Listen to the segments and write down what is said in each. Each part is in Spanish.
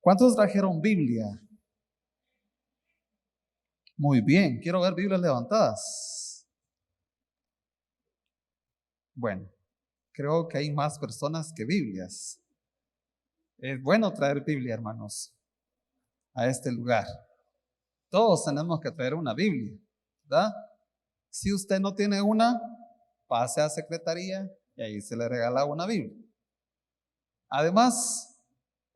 ¿Cuántos trajeron Biblia? Muy bien, quiero ver Biblias levantadas. Bueno, creo que hay más personas que Biblias. Es bueno traer Biblia, hermanos, a este lugar. Todos tenemos que traer una Biblia, ¿verdad? Si usted no tiene una, pase a secretaría y ahí se le regala una Biblia. Además,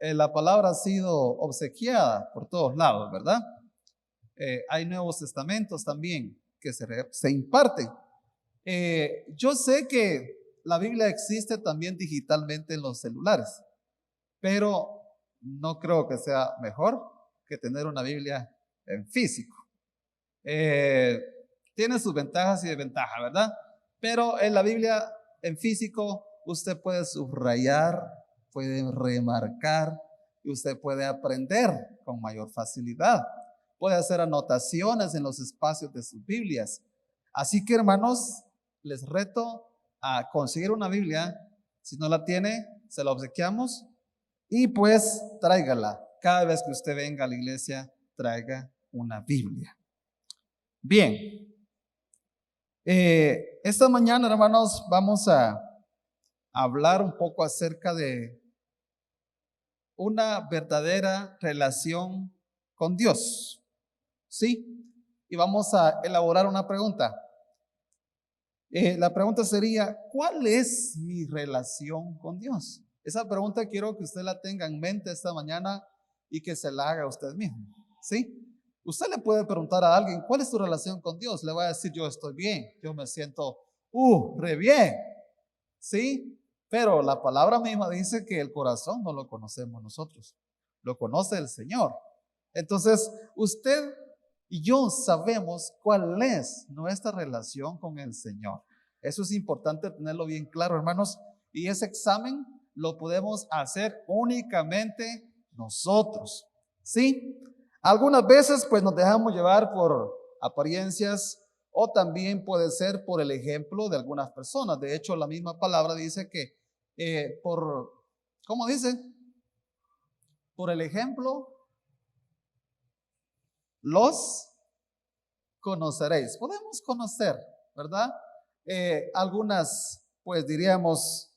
la palabra ha sido obsequiada por todos lados, ¿verdad? Hay nuevos testamentos también que se imparten. Yo sé que la Biblia existe también digitalmente en los celulares, pero no creo que sea mejor que tener una Biblia en físico. Tiene sus ventajas y desventajas, ¿verdad? Pero en la Biblia en físico usted puede subrayar, puede remarcar y usted puede aprender con mayor facilidad. Puede hacer anotaciones en los espacios de sus Biblias. Así que, hermanos, les reto a conseguir una Biblia. Si no la tiene, se la obsequiamos y pues tráigala. Cada vez que usted venga a la iglesia, traiga una Biblia. Bien, esta mañana, hermanos, vamos a hablar un poco acerca de una verdadera relación con Dios. ¿Sí? Y vamos a elaborar una pregunta. La pregunta sería, ¿cuál es mi relación con Dios? Esa pregunta quiero que usted la tenga en mente esta mañana y que se la haga a usted mismo. ¿Sí? Usted le puede preguntar a alguien, ¿cuál es tu relación con Dios? Le va a decir, yo estoy bien, yo me siento, re bien. ¿Sí? Pero la palabra misma dice que el corazón no lo conocemos nosotros, lo conoce el Señor. Entonces, usted y yo sabemos cuál es nuestra relación con el Señor. Eso es importante tenerlo bien claro, hermanos. Y ese examen lo podemos hacer únicamente nosotros. ¿Sí? Algunas veces pues nos dejamos llevar por apariencias o también puede ser por el ejemplo de algunas personas. De hecho, la misma palabra dice que ¿cómo dice? Por el ejemplo los conoceréis. Podemos conocer, ¿verdad? Algunas, pues diríamos,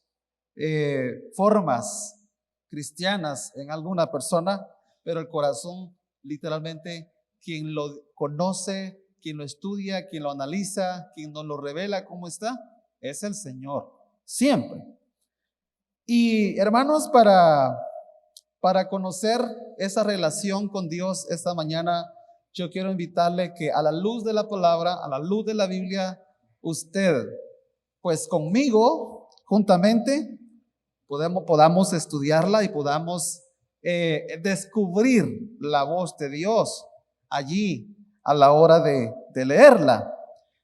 formas cristianas en alguna persona, pero el corazón, literalmente, quien lo conoce, quien lo estudia, quien lo analiza, quien nos lo revela cómo está, es el Señor, siempre. Y hermanos, para conocer esa relación con Dios esta mañana, yo quiero invitarle que a la luz de la palabra, a la luz de la Biblia, usted, pues conmigo, juntamente, podamos estudiarla y podamos descubrir la voz de Dios allí a la hora de leerla.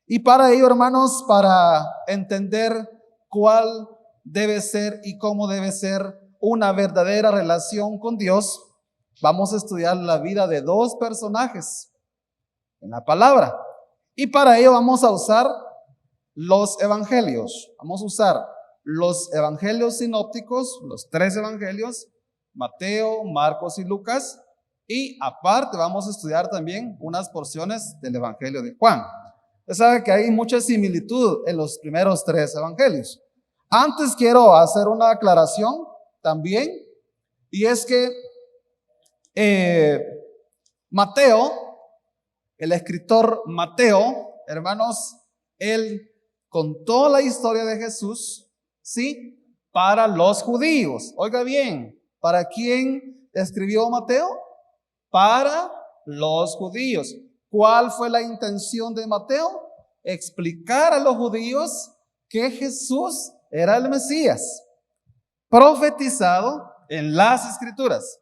Y para ello, hermanos, para entender cuál debe ser y cómo debe ser una verdadera relación con Dios, vamos a estudiar la vida de dos personajes en la palabra. Y para ello vamos a usar los evangelios. Vamos a usar los evangelios sinópticos, los tres evangelios, Mateo, Marcos y Lucas. Y aparte vamos a estudiar también unas porciones del evangelio de Juan. Usted sabe que hay mucha similitud en los primeros tres evangelios. Antes quiero hacer una aclaración también, y es que Mateo, el escritor Mateo, hermanos, él contó la historia de Jesús, ¿sí? Para los judíos. Oiga bien, ¿para quién escribió Mateo? Para los judíos. ¿Cuál fue la intención de Mateo? Explicar a los judíos que Jesús era el Mesías, profetizado en las Escrituras.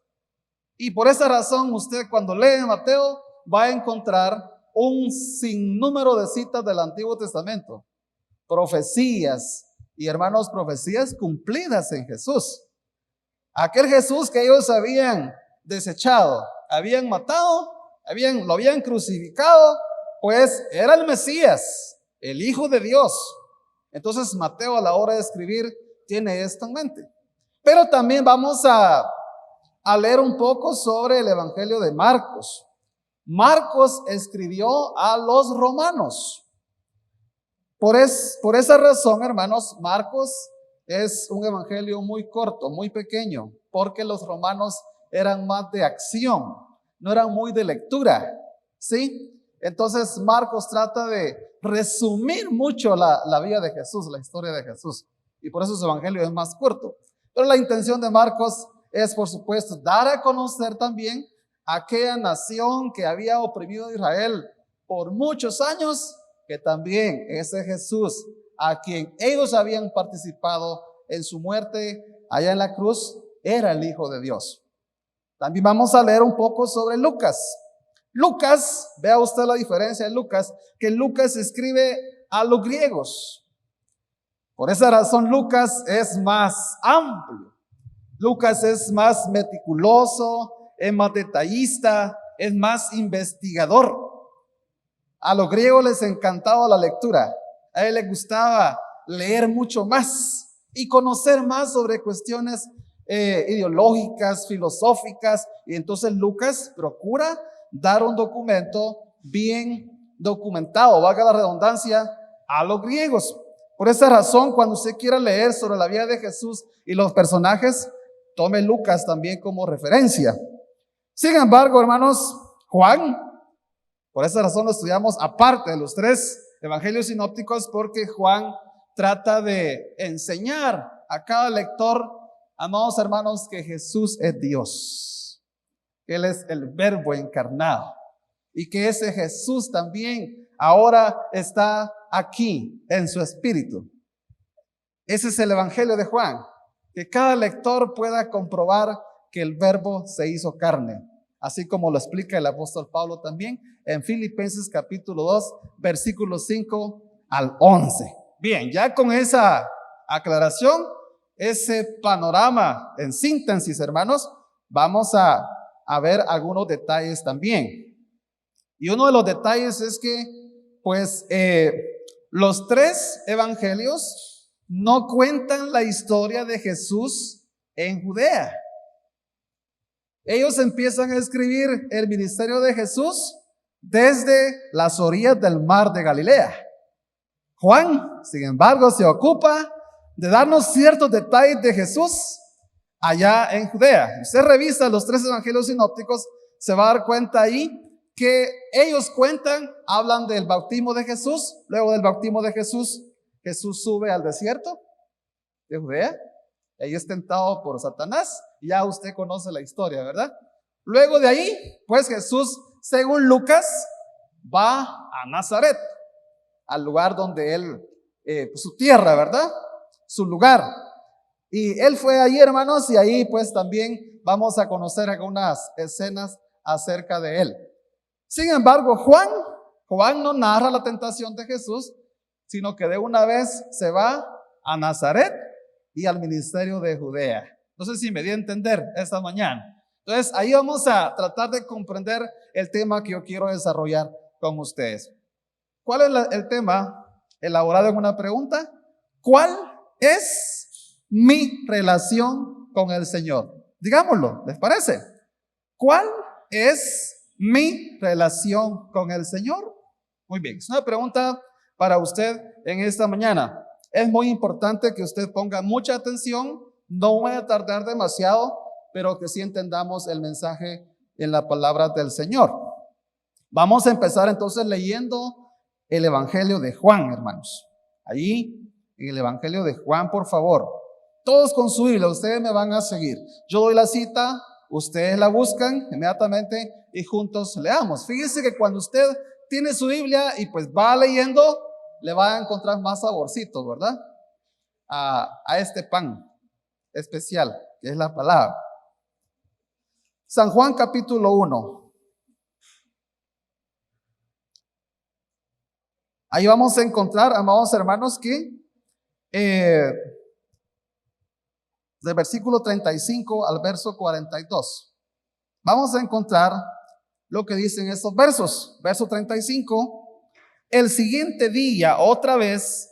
Y por esa razón usted cuando lee Mateo va a encontrar un sinnúmero de citas del Antiguo Testamento, profecías y hermanos, profecías cumplidas en Jesús. Aquel Jesús que ellos habían desechado, habían matado, lo habían crucificado, pues era el Mesías, el Hijo de Dios. Entonces Mateo a la hora de escribir tiene esto en mente. Pero también vamos a a leer un poco sobre el Evangelio de Marcos. Marcos escribió a los romanos. Por esa razón, hermanos, Marcos es un evangelio muy corto, muy pequeño, porque los romanos eran más de acción, no eran muy de lectura, ¿sí? Entonces Marcos trata de resumir mucho la vida de Jesús, la historia de Jesús, y por eso su evangelio es más corto. Pero la intención de Marcos es, por supuesto, dar a conocer también aquella nación que había oprimido a Israel por muchos años, que también ese Jesús a quien ellos habían participado en su muerte allá en la cruz era el Hijo de Dios. También vamos a leer un poco sobre Lucas. Lucas, vea usted la diferencia de Lucas, que Lucas escribe a los griegos. Por esa razón Lucas es más amplio. Lucas es más meticuloso, es más detallista, es más investigador. A los griegos les encantaba la lectura. A él le gustaba leer mucho más y conocer más sobre cuestiones ideológicas, filosóficas. Y entonces Lucas procura dar un documento bien documentado, valga la redundancia, a los griegos. Por esa razón, cuando usted quiera leer sobre la vida de Jesús y los personajes, tome Lucas también como referencia. Sin embargo, hermanos, Juan, por esa razón lo estudiamos aparte de los tres evangelios sinópticos, porque Juan trata de enseñar a cada lector, amados hermanos, que Jesús es Dios. Él es el Verbo encarnado y que ese Jesús también ahora está aquí en su espíritu. Ese es el evangelio de Juan, que cada lector pueda comprobar que el Verbo se hizo carne, así como lo explica el apóstol Pablo también en Filipenses capítulo 2, versículos 5 al 11. Bien, ya con esa aclaración, ese panorama en síntesis, hermanos, vamos a ver algunos detalles también. Y uno de los detalles es que, pues, los tres evangelios no cuentan la historia de Jesús en Judea. Ellos empiezan a escribir el ministerio de Jesús desde las orillas del mar de Galilea. Juan, sin embargo, se ocupa de darnos ciertos detalles de Jesús allá en Judea. Usted revisa los tres evangelios sinópticos, se va a dar cuenta ahí que ellos hablan del bautismo de Jesús. Luego del bautismo de Jesús, Jesús sube al desierto de Judea. Ahí es tentado por Satanás. Ya usted conoce la historia, ¿verdad? Luego de ahí, pues Jesús, según Lucas, va a Nazaret, al lugar donde él, su tierra, ¿verdad? Su lugar. Y él fue ahí, hermanos, y ahí pues también vamos a conocer algunas escenas acerca de él. Sin embargo, Juan no narra la tentación de Jesús, sino que de una vez se va a Nazaret y al ministerio de Judea. No sé si me di a entender esta mañana. Entonces, ahí vamos a tratar de comprender el tema que yo quiero desarrollar con ustedes. ¿Cuál es el tema elaborado en una pregunta? ¿Cuál es mi relación con el Señor? Digámoslo, ¿les parece? ¿Cuál es mi relación con el Señor? Muy bien, es una pregunta para usted en esta mañana. Es muy importante que usted ponga mucha atención. No voy a tardar demasiado, pero que sí entendamos el mensaje en la palabra del Señor. Vamos a empezar entonces leyendo el Evangelio de Juan, hermanos. Allí, en el Evangelio de Juan, por favor. Todos con su Biblia, ustedes me van a seguir. Yo doy la cita, ustedes la buscan inmediatamente y juntos leamos. Fíjense que cuando usted tiene su Biblia y pues va leyendo, le va a encontrar más saborcito, ¿verdad? A este pan especial, que es la palabra. San Juan capítulo 1. Ahí vamos a encontrar, amados hermanos, que del versículo 35 al verso 42, vamos a encontrar lo que dicen estos versos. Verso 35, el siguiente día otra vez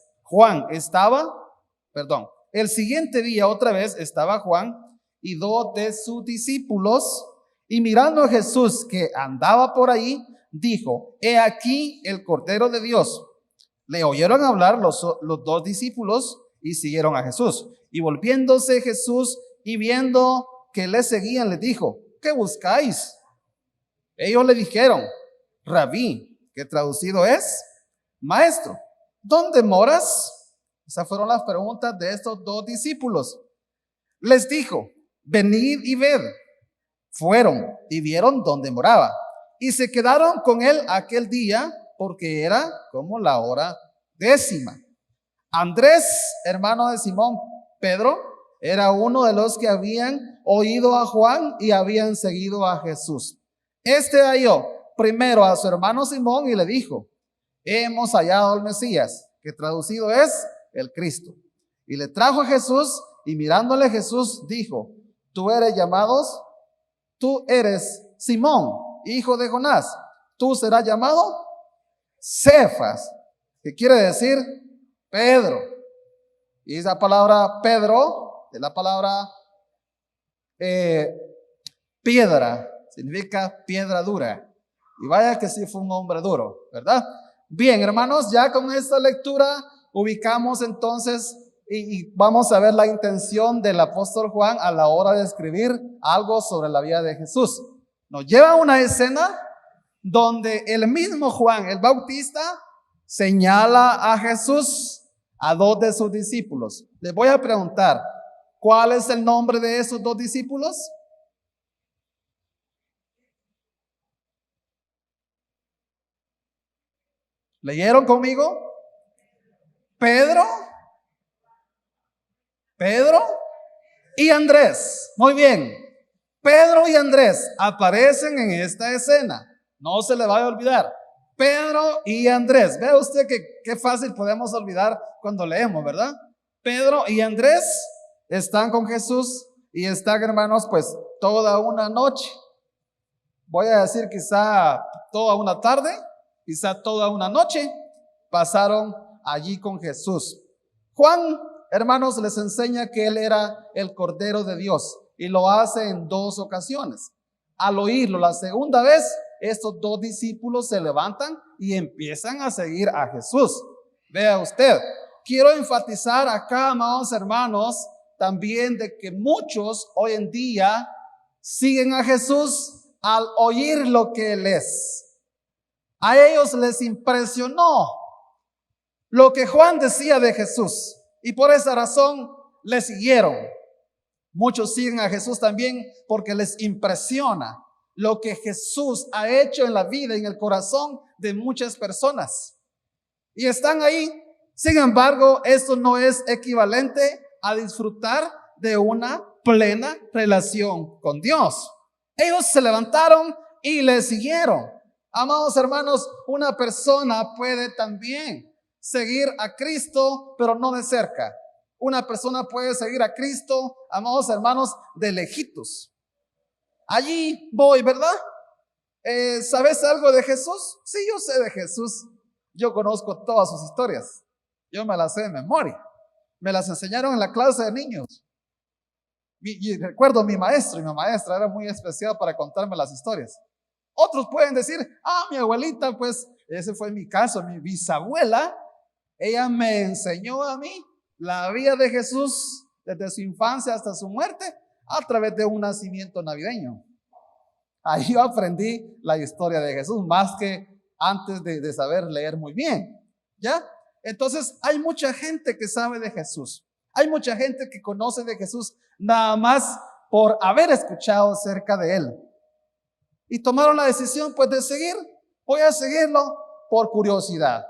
estaba Juan y 2 de sus discípulos. Y mirando a Jesús que andaba por ahí, dijo: he aquí el Cordero de Dios. Le oyeron hablar los 2 discípulos y siguieron a Jesús. Y volviéndose Jesús y viendo que le seguían, les dijo: ¿qué buscáis? Ellos le dijeron: Rabí, que traducido es maestro, ¿dónde moras? Esas fueron las preguntas de estos 2 discípulos. Les dijo: venid y ved. Fueron y vieron dónde moraba, y se quedaron con él aquel día, porque era como la hora 10. Andrés, hermano de Simón Pedro, era uno de los que habían oído a Juan y habían seguido a Jesús. Este halló primero a su hermano Simón y le dijo: hemos hallado al Mesías, que traducido es el Cristo. Y le trajo a Jesús, y mirándole Jesús dijo: tú eres Simón, hijo de Jonás, tú serás llamado Cefas, que quiere decir Pedro. Y esa palabra Pedro es la palabra piedra, significa piedra dura. Y vaya que sí fue un hombre duro, ¿verdad? Bien, hermanos, ya con esta lectura ubicamos entonces y vamos a ver la intención del apóstol Juan a la hora de escribir algo sobre la vida de Jesús. Nos lleva a una escena donde el mismo Juan el Bautista señala a Jesús a 2 de sus discípulos. Les voy a preguntar: ¿cuál es el nombre de esos 2 discípulos? ¿Leyeron conmigo? Pedro y Andrés. Muy bien. Pedro y Andrés aparecen en esta escena. No se le vaya a olvidar. Pedro y Andrés. Vea usted que qué fácil podemos olvidar cuando leemos, ¿verdad? Pedro y Andrés están con Jesús y están, hermanos, pues toda una noche. Voy a decir quizá toda una tarde, quizá toda una noche pasaron allí con Jesús. Juan, hermanos, les enseña que él era el Cordero de Dios y lo hace en 2 ocasiones. Al oírlo la segunda vez, estos 2 discípulos se levantan y empiezan a seguir a Jesús. Vea usted, quiero enfatizar acá, amados hermanos, también de que muchos hoy en día siguen a Jesús al oír lo que él es. A ellos les impresionó lo que Juan decía de Jesús y por esa razón le siguieron. Muchos siguen a Jesús también porque les impresiona lo que Jesús ha hecho en la vida y en el corazón de muchas personas. Y están ahí. Sin embargo, esto no es equivalente a disfrutar de una plena relación con Dios. Ellos se levantaron y le siguieron. Amados hermanos, una persona puede también seguir a Cristo, pero no de cerca. Una persona puede seguir a Cristo, amados hermanos, de lejitos. Allí voy, ¿verdad? ¿Sabes algo de Jesús? Sí, yo sé de Jesús. Yo conozco todas sus historias. Yo me las sé de memoria. Me las enseñaron en la clase de niños. Y recuerdo mi maestro y mi maestra era muy especial para contarme las historias. Otros pueden decir: mi abuelita, pues ese fue mi caso, mi bisabuela, ella me enseñó a mí la vida de Jesús desde su infancia hasta su muerte a través de un nacimiento navideño. Ahí yo aprendí la historia de Jesús más que antes de saber leer muy bien, ¿ya? Entonces hay mucha gente que sabe de Jesús. Hay mucha gente que conoce de Jesús nada más por haber escuchado acerca de él. Y tomaron la decisión pues de seguir. Voy a seguirlo por curiosidad.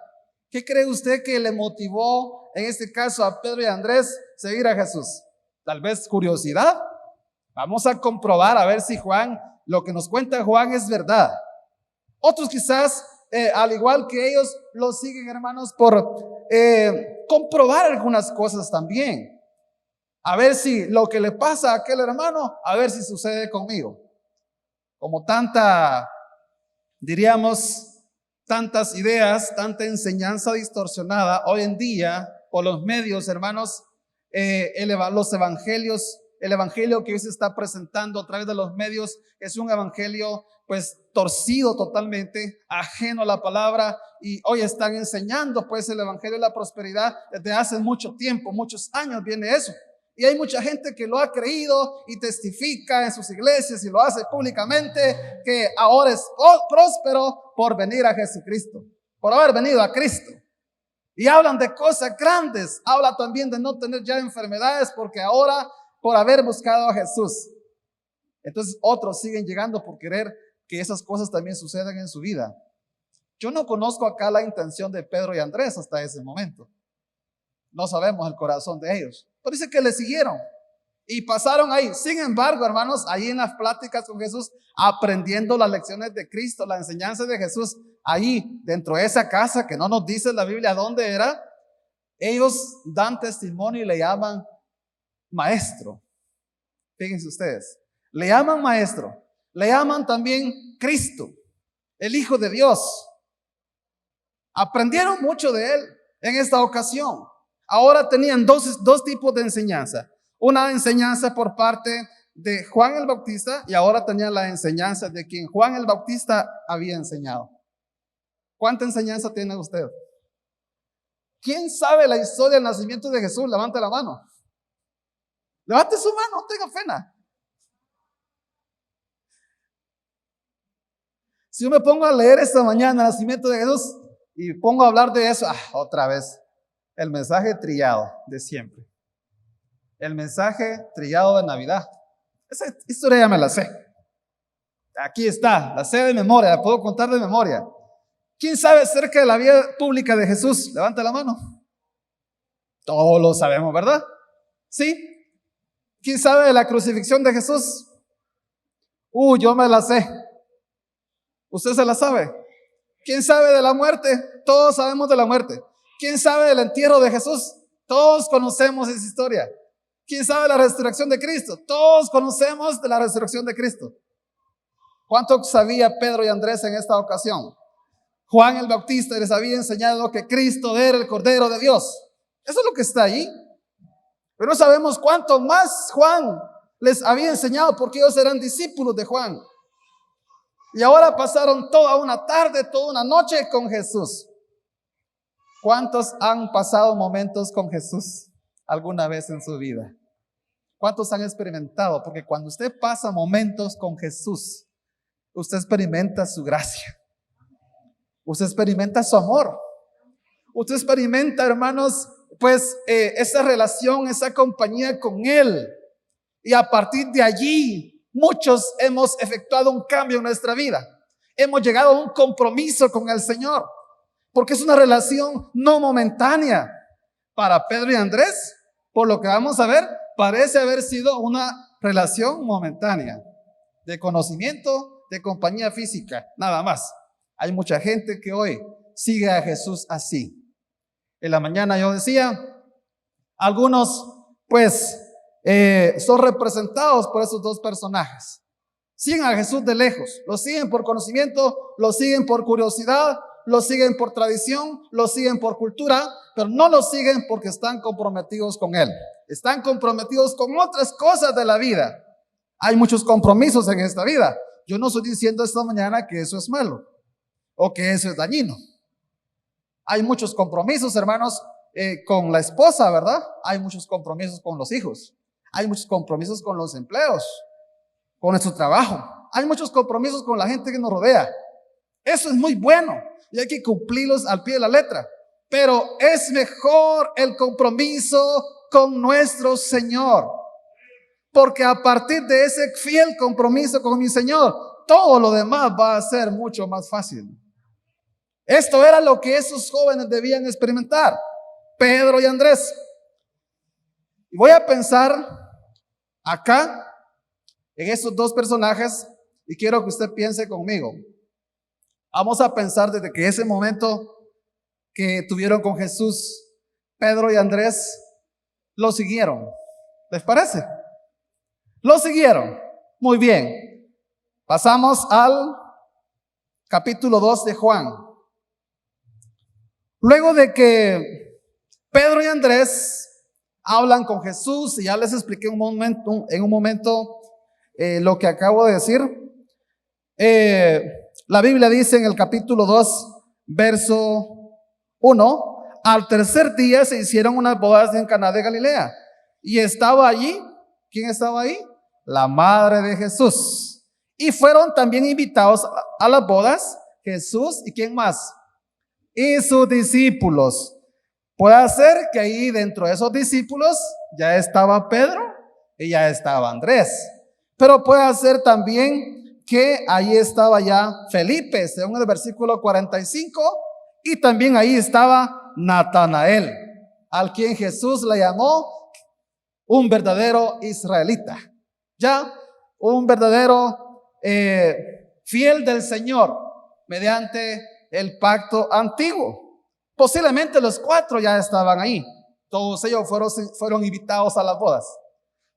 ¿Qué cree usted que le motivó en este caso a Pedro y a Andrés seguir a Jesús? Tal vez curiosidad. Vamos a comprobar a ver si lo que nos cuenta Juan es verdad. Otros quizás, al igual que ellos, lo siguen, hermanos, por comprobar algunas cosas también. A ver si lo que le pasa a aquel hermano, a ver si sucede conmigo. Como tantas ideas, tanta enseñanza distorsionada hoy en día por los medios, hermanos, los evangelios el evangelio que hoy se está presentando a través de los medios es un evangelio pues torcido totalmente, ajeno a la palabra, y hoy están enseñando pues el evangelio de la prosperidad desde hace mucho tiempo, muchos años viene eso. Y hay mucha gente que lo ha creído y testifica en sus iglesias y lo hace públicamente que ahora es próspero por venir a Jesucristo, por haber venido a Cristo. Y hablan de cosas grandes. Habla también de no tener ya enfermedades porque ahora por haber buscado a Jesús. Entonces otros siguen llegando por querer que esas cosas también sucedan en su vida. Yo no conozco acá la intención de Pedro y Andrés hasta ese momento. No sabemos el corazón de ellos. Pero dice que le siguieron y pasaron ahí. Sin embargo, hermanos, ahí en las pláticas con Jesús, aprendiendo las lecciones de Cristo, la enseñanza de Jesús, ahí dentro de esa casa que no nos dice la Biblia dónde era, ellos dan testimonio y le llaman maestro. Fíjense ustedes, le llaman maestro, le llaman también Cristo, el Hijo de Dios. Aprendieron mucho de él en esta ocasión. Ahora tenían dos tipos de enseñanza. Una enseñanza por parte de Juan el Bautista y ahora tenían la enseñanza de quien Juan el Bautista había enseñado. ¿Cuánta enseñanza tiene usted? ¿Quién sabe la historia del nacimiento de Jesús? Levante la mano. Levante su mano, no tenga pena. Si yo me pongo a leer esta mañana el nacimiento de Jesús y pongo a hablar de eso, otra vez. El mensaje trillado de siempre. El mensaje trillado de Navidad. Esa historia ya me la sé. Aquí está, la sé de memoria, la puedo contar de memoria. ¿Quién sabe acerca de la vida pública de Jesús? Levanta la mano. Todos lo sabemos, ¿verdad? ¿Sí? ¿Quién sabe de la crucifixión de Jesús? Yo me la sé. ¿Usted se la sabe? ¿Quién sabe de la muerte? Todos sabemos de la muerte. ¿Quién sabe del entierro de Jesús? Todos conocemos esa historia. ¿Quién sabe de la resurrección de Cristo? Todos conocemos de la resurrección de Cristo. ¿Cuánto sabía Pedro y Andrés en esta ocasión? Juan el Bautista les había enseñado que Cristo era el Cordero de Dios. Eso es lo que está ahí. Pero no sabemos cuánto más Juan les había enseñado porque ellos eran discípulos de Juan. Y ahora pasaron toda una tarde, toda una noche con Jesús. ¿Cuántos han pasado momentos con Jesús alguna vez en su vida? ¿Cuántos han experimentado? Porque cuando usted pasa momentos con Jesús, usted experimenta su gracia. Usted experimenta su amor. Usted experimenta, hermanos, pues esa relación, esa compañía con Él. Y a partir de allí, muchos hemos efectuado un cambio en nuestra vida. Hemos llegado a un compromiso con el Señor. Porque es una relación no momentánea. Para Pedro y Andrés, por lo que vamos a ver, parece haber sido una relación momentánea. De conocimiento, de compañía física, nada más. Hay mucha gente que hoy sigue a Jesús así. En la mañana yo decía, algunos pues son representados por esos dos personajes. Siguen a Jesús de lejos, lo siguen por conocimiento, lo siguen por curiosidad, lo siguen por tradición, lo siguen por cultura, pero no lo siguen porque están comprometidos con Él. Están comprometidos con otras cosas de la vida. Hay muchos compromisos en esta vida. Yo no estoy diciendo esta mañana que eso es malo o que eso es dañino. Hay muchos compromisos, hermanos, con la esposa, ¿verdad? Hay muchos compromisos con los hijos. Hay muchos compromisos con los empleos, con nuestro trabajo. Hay muchos compromisos con la gente que nos rodea. Eso es muy bueno y hay que cumplirlos al pie de la letra. Pero es mejor el compromiso con nuestro Señor. Porque a partir de ese fiel compromiso con mi Señor, todo lo demás va a ser mucho más fácil. Esto era lo que esos jóvenes debían experimentar, Pedro y Andrés. Y voy a pensar acá en estos dos personajes y quiero que usted piense conmigo. Vamos a pensar desde que ese momento que tuvieron con Jesús, Pedro y Andrés lo siguieron. ¿Les parece? Lo siguieron. Muy bien. Pasamos al capítulo 2 de Juan. Luego de que Pedro y Andrés hablan con Jesús y ya les expliqué en un momento lo que acabo de decir. La Biblia dice en el capítulo 2, verso 1, al tercer día se hicieron unas bodas en Caná de Galilea y estaba allí, ¿quién estaba ahí? La madre de Jesús. Y fueron también invitados a las bodas Jesús y ¿quién más? Y sus discípulos. Puede ser que ahí dentro de esos discípulos ya estaba Pedro y ya estaba Andrés. Pero puede ser también que ahí estaba ya Felipe, según el versículo 45, y también ahí estaba Natanael, al quien Jesús le llamó un verdadero israelita, ya un verdadero fiel del Señor mediante el pacto antiguo. Posiblemente los 4 ya estaban ahí, todos ellos fueron invitados a las bodas.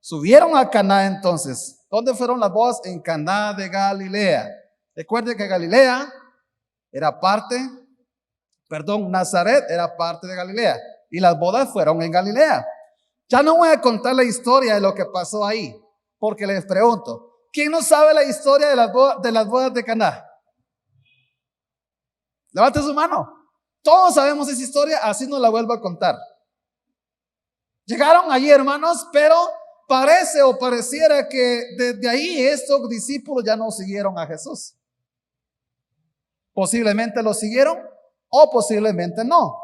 Subieron a Caná entonces. ¿Dónde fueron las bodas? En Caná de Galilea. Recuerde que Galilea era Nazaret era parte de Galilea y las bodas fueron en Galilea. Ya no voy a contar la historia de lo que pasó ahí, porque les pregunto, ¿quién no sabe la historia de las bodas de Caná? Levante su mano. Todos sabemos esa historia, así no la vuelvo a contar. Llegaron allí, hermanos, pero parece o pareciera que desde ahí estos discípulos ya no siguieron a Jesús. Posiblemente lo siguieron o posiblemente no.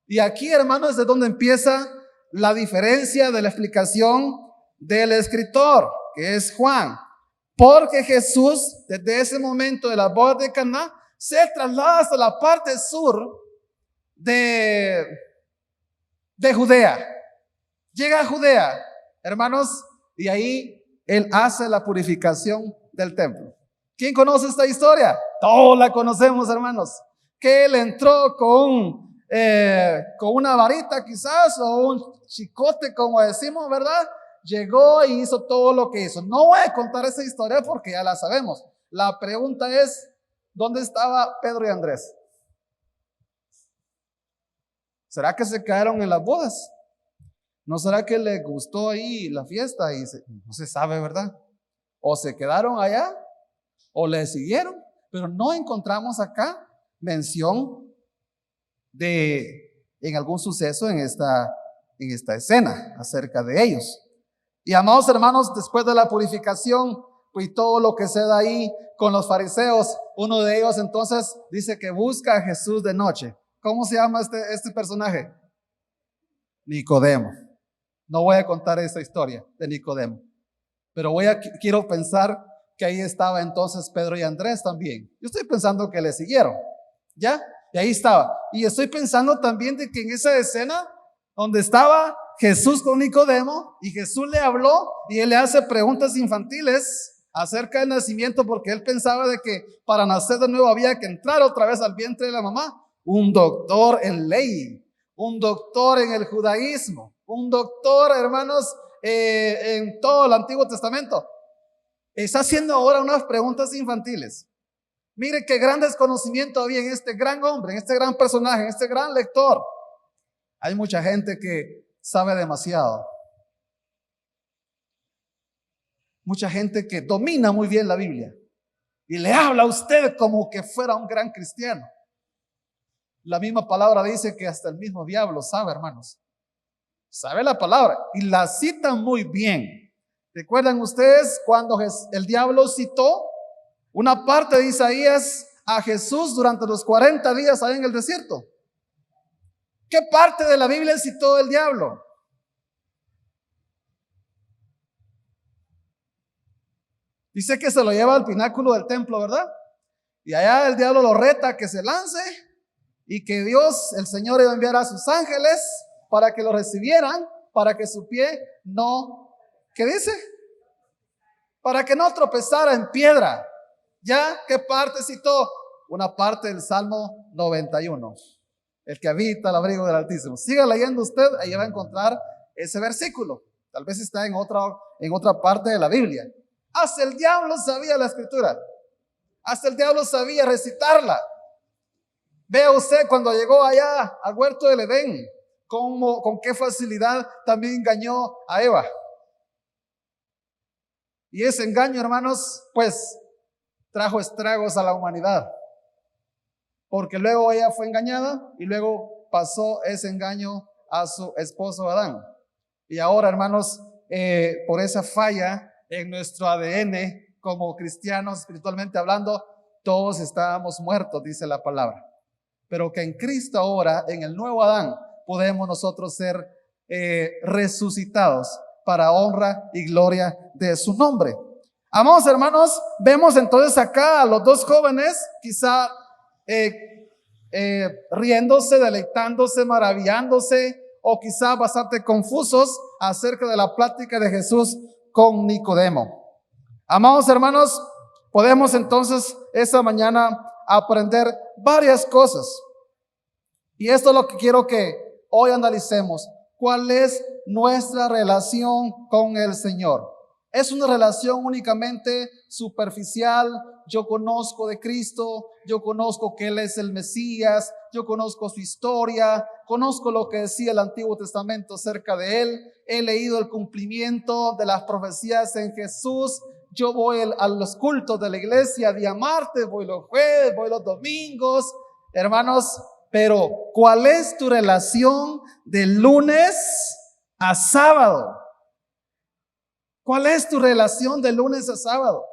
Y aquí, hermanos, es de donde empieza la diferencia de la explicación del escritor, que es Juan. Porque Jesús, desde ese momento de la boda de Caná, se traslada hasta la parte sur de Judea. Llega a Judea, hermanos, y ahí él hace la purificación del templo. ¿Quién conoce esta historia? Todos la conocemos, hermanos. Que él entró con una varita quizás, o un chicote, como decimos, ¿verdad? Llegó y hizo todo lo que hizo. No voy a contar esa historia porque ya la sabemos. La pregunta es, ¿dónde estaba Pedro y Andrés? ¿Será que se quedaron en las bodas? ¿No será que les gustó ahí la fiesta y no se sabe, ¿verdad? O se quedaron allá o le siguieron, pero no encontramos acá mención en algún suceso en esta escena acerca de ellos. Y amados hermanos, después de la purificación y todo lo que se da ahí con los fariseos, uno de ellos entonces dice que busca a Jesús de noche. ¿Cómo se llama este personaje? Nicodemo. No voy a contar esa historia de Nicodemo, pero quiero pensar que ahí estaba entonces Pedro y Andrés también. Yo estoy pensando que le siguieron, ¿ya? Y ahí estaba. Y estoy pensando también de que en esa escena donde estaba Jesús con Nicodemo y Jesús le habló y él le hace preguntas infantiles acerca del nacimiento, porque él pensaba de que para nacer de nuevo había que entrar otra vez al vientre de la mamá. Un doctor en ley, un doctor en el judaísmo, un doctor, hermanos, en todo el Antiguo Testamento. Está haciendo ahora unas preguntas infantiles. Mire qué gran desconocimiento había en este gran hombre, en este gran personaje, en este gran lector. Hay mucha gente que sabe demasiado. Mucha gente que domina muy bien la Biblia y le habla a usted como que fuera un gran cristiano. La misma palabra dice que hasta el mismo diablo sabe, hermanos. Sabe la palabra y la cita muy bien. ¿Recuerdan ustedes cuando el diablo citó una parte de Isaías a Jesús durante los 40 días ahí en el desierto? ¿Qué parte de la Biblia citó el diablo? Dice que se lo lleva al pináculo del templo, ¿verdad? Y allá el diablo lo reta a que se lance y que Dios, el Señor, iba a enviar a sus ángeles para que lo recibieran, para que su pie no, ¿qué dice? Para que no tropezara en piedra. ¿Ya? ¿Qué parte citó? Una parte del Salmo 91. El que habita al abrigo del Altísimo. Siga leyendo usted, ahí va a encontrar ese versículo. Tal vez está en otra parte de la Biblia. Hasta el diablo sabía la escritura. Hasta el diablo sabía recitarla. Vea usted cuando llegó allá al huerto del Edén, con qué facilidad también engañó a Eva. Y ese engaño, hermanos, pues trajo estragos a la humanidad. Porque luego ella fue engañada y luego pasó ese engaño a su esposo Adán. Y ahora, hermanos, por esa falla en nuestro ADN como cristianos, espiritualmente hablando, todos estábamos muertos, dice la palabra. Pero que en Cristo ahora, en el nuevo Adán, podemos nosotros ser resucitados para honra y gloria de su nombre. Amados hermanos, vemos entonces acá a los dos jóvenes, quizá riéndose, deleitándose, maravillándose, o quizá bastante confusos acerca de la plática de Jesús con Nicodemo. Amados hermanos, podemos entonces esta mañana aprender varias cosas. Y esto es lo que quiero que hoy analicemos. ¿Cuál es nuestra relación con el Señor? ¿Es una relación únicamente superficial? Yo conozco de Cristo, yo conozco que Él es el Mesías, yo conozco su historia, conozco lo que decía el Antiguo Testamento acerca de Él, he leído el cumplimiento de las profecías en Jesús, yo voy a los cultos de la iglesia día martes, voy los jueves, voy los domingos, hermanos, pero ¿cuál es tu relación de lunes a sábado? ¿Cuál es tu relación de lunes a sábado?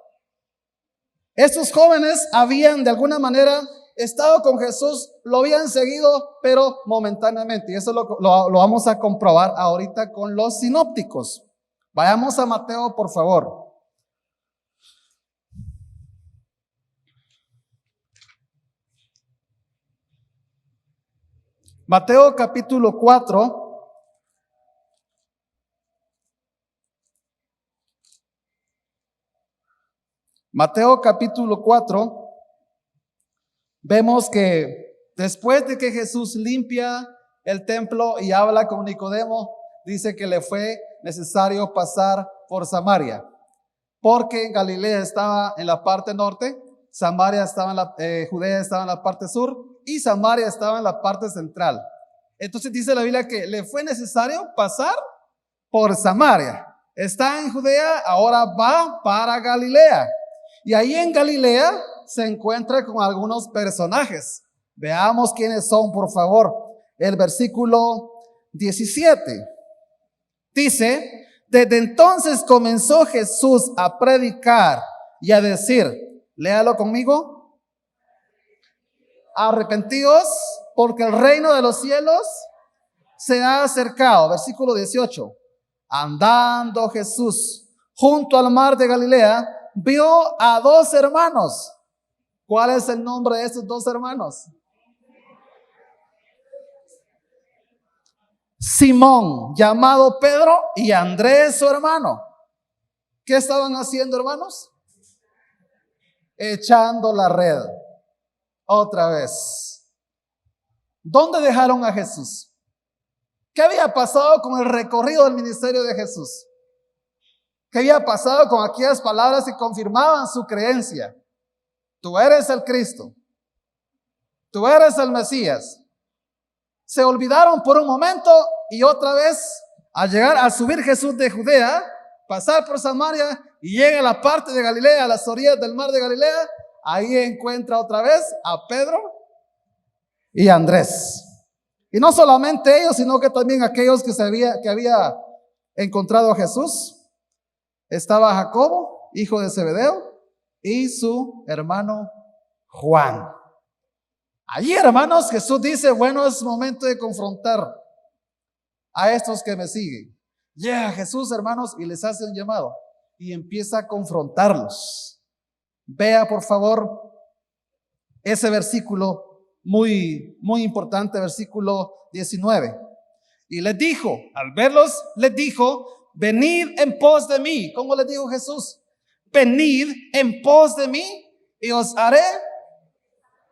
Estos jóvenes habían de alguna manera estado con Jesús, lo habían seguido, pero momentáneamente. Y eso lo vamos a comprobar ahorita con los sinópticos. Vayamos a Mateo, por favor. Mateo capítulo 4. Mateo capítulo 4, vemos que después de que Jesús limpia el templo y habla con Nicodemo, dice que le fue necesario pasar por Samaria, porque Galilea estaba en la parte norte, Samaria estaba Judea estaba en la parte sur y Samaria estaba en la parte central. Entonces dice la Biblia que le fue necesario pasar por Samaria. Está en Judea, ahora va para Galilea. Y ahí en Galilea se encuentra con algunos personajes. Veamos quiénes son, por favor. El versículo 17 dice: desde entonces comenzó Jesús a predicar y a decir, léalo conmigo, arrepentíos porque el reino de los cielos se ha acercado. Versículo 18. Andando Jesús junto al mar de Galilea, vio a dos hermanos. ¿Cuál es el nombre de estos dos hermanos? Simón, llamado Pedro, y Andrés, su hermano. ¿Qué estaban haciendo, hermanos? Echando la red. Otra vez. ¿Dónde dejaron a Jesús? ¿Qué había pasado con el recorrido del ministerio de Jesús? ¿Qué había pasado con aquellas palabras que confirmaban su creencia? Tú eres el Cristo. Tú eres el Mesías. Se olvidaron por un momento y otra vez, al subir Jesús de Judea, pasar por Samaria y llega a la parte de Galilea, a las orillas del mar de Galilea, ahí encuentra otra vez a Pedro y a Andrés. Y no solamente ellos, sino que también aquellos que había encontrado a Jesús. Estaba Jacobo, hijo de Zebedeo, y su hermano Juan. Allí, hermanos, Jesús dice, bueno, es momento de confrontar a estos que me siguen. Llega Jesús, hermanos, y les hace un llamado y empieza a confrontarlos. Vea, por favor, ese versículo muy, muy importante, versículo 19. Y les dijo, al verlos, les dijo, venid en pos de mí. ¿Cómo les dijo Jesús? Venid en pos de mí y os haré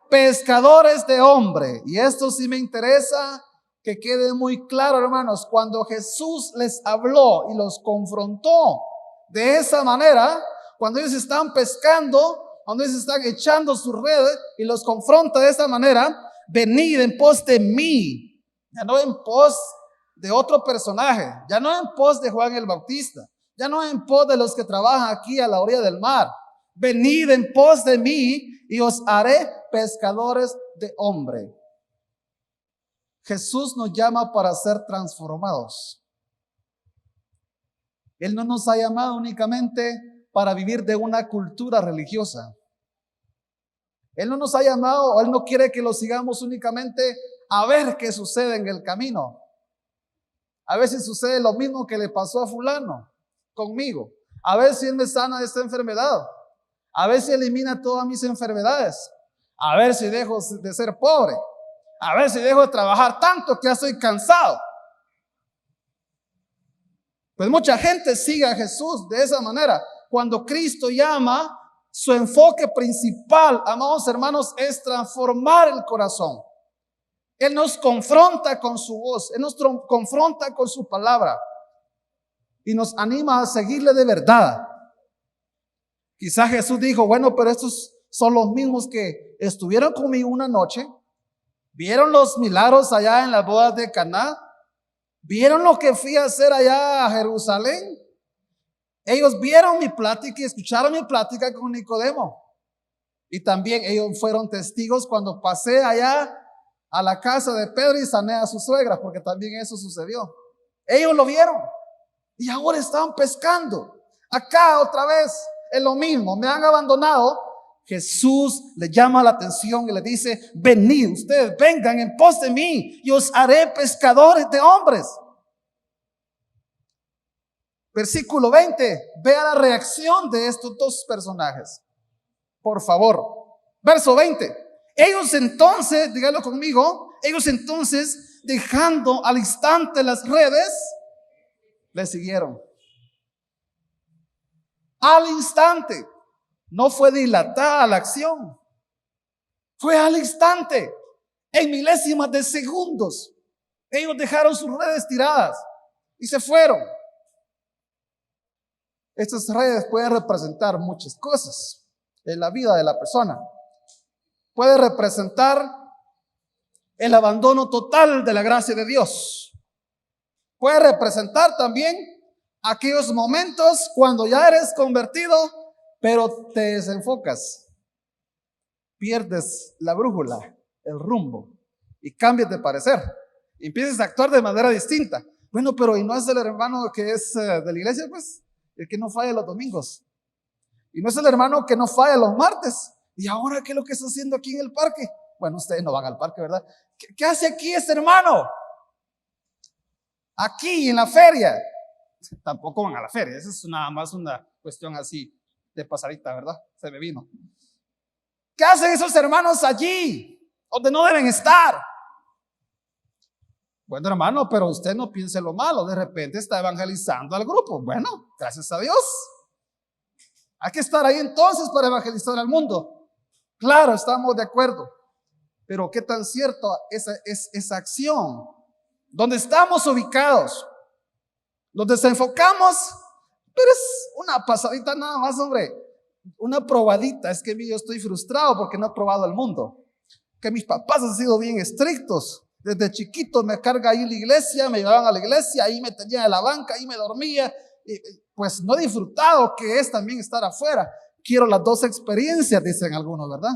pescadores de hombre. Y esto sí me interesa que quede muy claro, hermanos. Cuando Jesús les habló y los confrontó de esa manera, cuando ellos están pescando, cuando ellos están echando su red y los confronta de esa manera, venid en pos de mí ya no en pos de otro personaje, ya no en pos de Juan el Bautista, ya no en pos de los que trabajan aquí a la orilla del mar. Venid en pos de mí y os haré pescadores de hombre. Jesús nos llama para ser transformados. Él no nos ha llamado únicamente para vivir de una cultura religiosa. Él no nos ha llamado, Él no quiere que lo sigamos únicamente a ver qué sucede en el camino. A ver si sucede lo mismo que le pasó a fulano conmigo. A ver si Él me sana de esta enfermedad. A ver si elimina todas mis enfermedades. A ver si dejo de ser pobre. A ver si dejo de trabajar tanto que ya estoy cansado. Pues mucha gente sigue a Jesús de esa manera. Cuando Cristo llama, su enfoque principal, amados hermanos, es transformar el corazón. Él nos confronta con su voz, Él nos confronta con su palabra y nos anima a seguirle de verdad. Quizás Jesús dijo, bueno, pero estos son los mismos que estuvieron conmigo una noche, vieron los milagros allá en las bodas de Caná, vieron lo que fui a hacer allá a Jerusalén. Ellos vieron mi plática y escucharon mi plática con Nicodemo. Y también ellos fueron testigos cuando pasé allá a la casa de Pedro y sané a su suegra, porque también eso sucedió. Ellos lo vieron y ahora están pescando. Acá otra vez es lo mismo, me han abandonado. Jesús le llama la atención y le dice, venid, ustedes vengan en pos de mí y os haré pescadores de hombres. Versículo 20, vea la reacción de estos dos personajes. Por favor, verso 20. Ellos entonces, díganlo conmigo, ellos entonces, dejando al instante las redes, le siguieron. Al instante. No fue dilatada la acción. Fue al instante. En milésimas de segundos. Ellos dejaron sus redes tiradas y se fueron. Estas redes pueden representar muchas cosas en la vida de la persona. Puede representar el abandono total de la gracia de Dios. Puede representar también aquellos momentos cuando ya eres convertido, pero te desenfocas, pierdes la brújula, el rumbo y cambias de parecer. Y empiezas a actuar de manera distinta. Bueno, pero ¿y no es el hermano que es de la iglesia, pues? El que no falla los domingos. Y no es el hermano que no falla los martes. ¿Y ahora qué es lo que está haciendo aquí en el parque? Bueno, ustedes no van al parque, ¿verdad? ¿Qué hace aquí este hermano? Aquí en la feria. Tampoco van a la feria. Esa es nada más una cuestión así de pasadita, ¿verdad? Se me vino. ¿Qué hacen esos hermanos allí? Donde no deben estar. Bueno, hermano, pero usted no piense lo malo. De repente está evangelizando al grupo. Bueno, gracias a Dios. Hay que estar ahí entonces para evangelizar al mundo. Claro, estamos de acuerdo. Pero qué tan cierto es esa acción. Donde estamos ubicados. Nos desenfocamos. Pero es una pasadita nada más, hombre. Una probadita. Es que yo estoy frustrado porque no he probado el mundo. Que mis papás han sido bien estrictos. Desde chiquito me carga ahí la iglesia, me llevaban a la iglesia, ahí me tenían en la banca, ahí me dormía. Y pues no he disfrutado que es también estar afuera. Quiero las dos experiencias, dicen algunos, ¿verdad?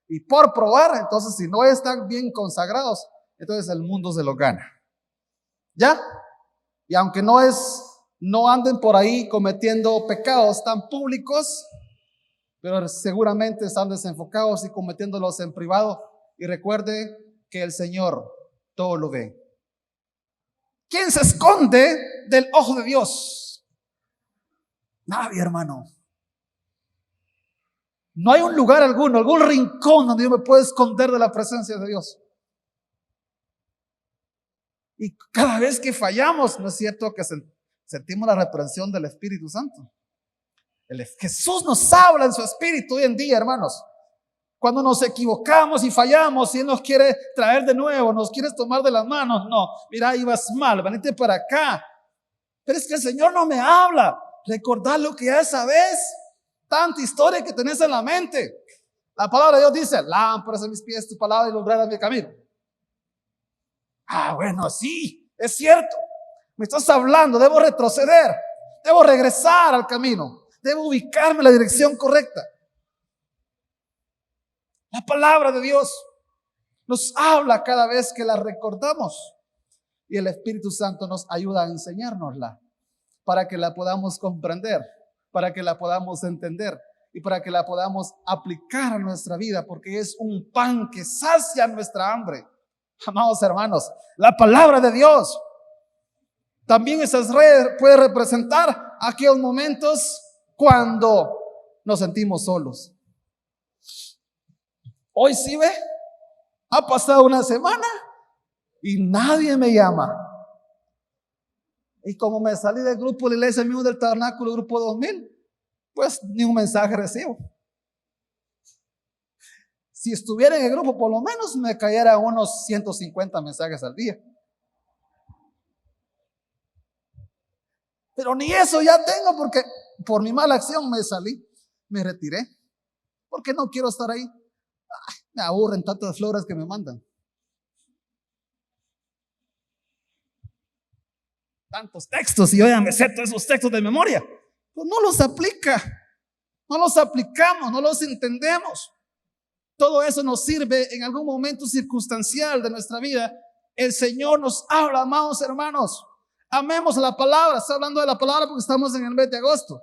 Y por probar, entonces si no están bien consagrados, entonces el mundo se lo gana. ¿Ya? Y aunque no anden por ahí cometiendo pecados tan públicos, pero seguramente están desenfocados y cometiéndolos en privado. Y recuerde que el Señor todo lo ve. ¿Quién se esconde del ojo de Dios? Nadie, hermano. No hay un lugar alguno, algún rincón donde yo me pueda esconder de la presencia de Dios. Y cada vez que fallamos, ¿no es cierto que sentimos la reprensión del Espíritu Santo? Jesús nos habla en su Espíritu hoy en día, hermanos. Cuando nos equivocamos y fallamos y Él nos quiere traer de nuevo, nos quiere tomar de las manos, no, mira, ibas mal, venite para acá. Pero es que el Señor no me habla. Recordar lo que ya sabes, tanta historia que tenés en la mente. La palabra de Dios dice, lámparas a mis pies tu palabra y lumbrera mi camino. Bueno, sí, es cierto. Me estás hablando, debo retroceder, debo regresar al camino, debo ubicarme en la dirección correcta. La palabra de Dios nos habla cada vez que la recordamos y el Espíritu Santo nos ayuda a enseñárnosla para que la podamos comprender, para que la podamos entender y para que la podamos aplicar a nuestra vida, porque es un pan que sacia nuestra hambre. Amados hermanos, la palabra de Dios también puede representar aquellos momentos cuando nos sentimos solos. Hoy sí ve, ha pasado una semana y nadie me llama. Y como me salí del grupo de la iglesia mismo del tabernáculo, grupo 2000, pues ni un mensaje recibo. Si estuviera en el grupo, por lo menos me cayera unos 150 mensajes al día. Pero ni eso ya tengo, porque por mi mala acción me salí, me retiré, porque no quiero estar ahí. Me aburren tantas flores que me mandan. Tantos textos y yo ya me sé todos esos textos de memoria. Pues no los aplica, no los aplicamos, no los entendemos. Todo eso nos sirve en algún momento circunstancial de nuestra vida. El Señor nos habla, amados hermanos. Amemos la palabra. Estoy hablando de la palabra porque estamos en el mes de agosto.